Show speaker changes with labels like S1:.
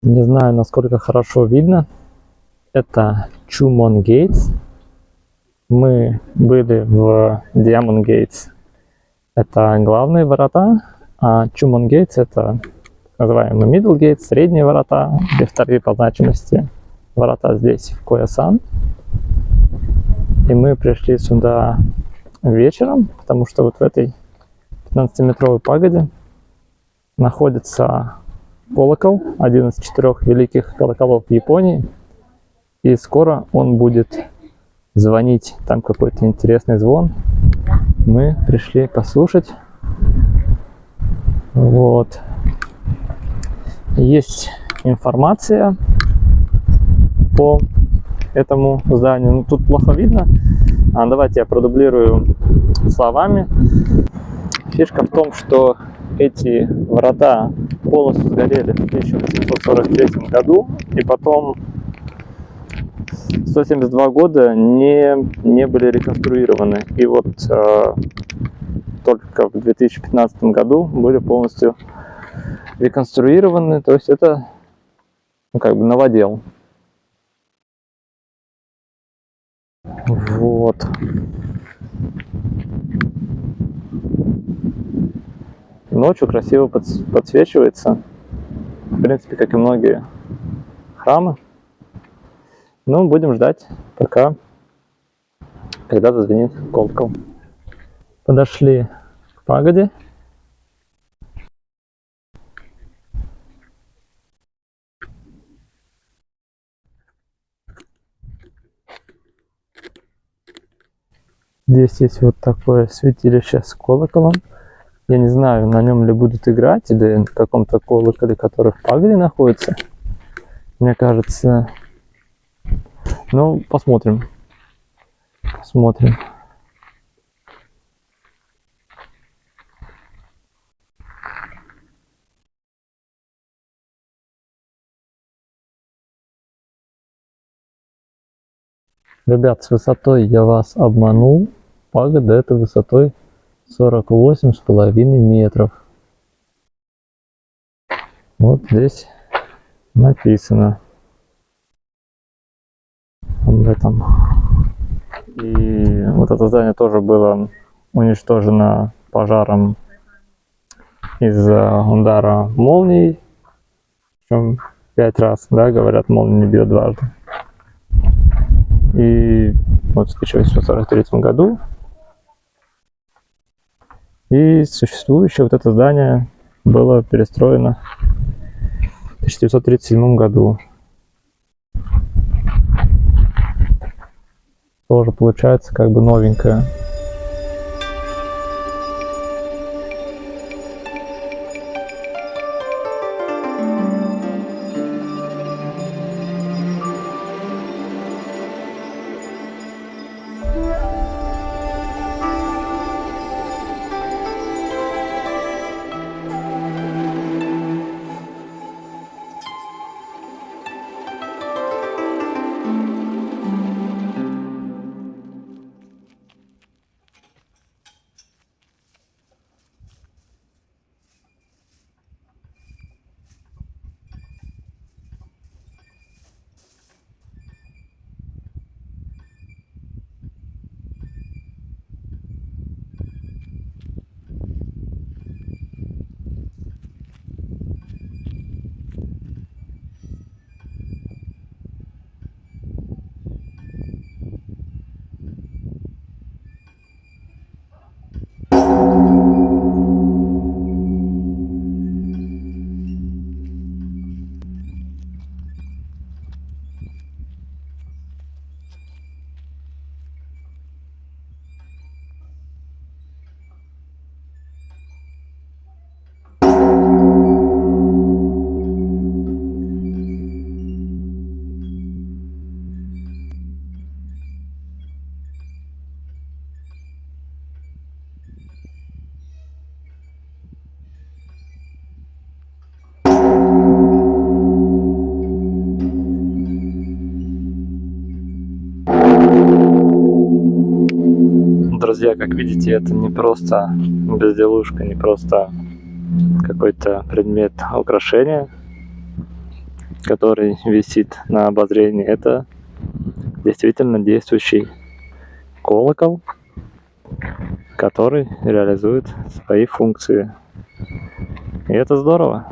S1: Не знаю, насколько хорошо видно. Это Chumon Gates. Мы были в Diamond Gates. Это главные ворота, а Chumon Gates это называемый Middle Gates, средние ворота, где вторые по значимости ворота здесь, в Коя-сан. И мы пришли сюда вечером, потому что вот в этой 15-метровой пагоде находится колокол, один из 4 великих колоколов Японии. И скоро он будет звонить. Там какой-то интересный звон. Мы пришли послушать. Вот. Есть информация по этому зданию. Ну, тут плохо видно. Давайте я продублирую словами. Фишка в том, что эти врата полностью сгорели в 1843 году, и потом 172 года не были реконструированы. И вот только в 2015 году были полностью реконструированы. То есть это как бы новодел. Вот. Ночью красиво подсвечивается. В принципе, как и многие храмы. Ну, будем ждать, пока когда зазвенит колокол. Подошли к пагоде. Здесь есть вот такое святилище с колоколом. Я не знаю, на нем ли будут играть, или на каком-то колоколе, который в пагоде находится. Мне кажется... Ну, посмотрим. Посмотрим. Ребят, с высотой я вас обманул. Пагода это высотой 48,5 метров. Вот здесь написано об этом. И вот это здание тоже было уничтожено пожаром из-за удара молний. Причем 5 раз, да, говорят, молния не бьет дважды. И вот в 1843 году. И существующее вот это здание было перестроено в 1937 году. Тоже получается как бы новенькое. Друзья, как видите, это не просто безделушка, не просто какой-то предмет украшения. который висит на обозрении, это действительно действующий колокол, который реализует свои функции. И это здорово.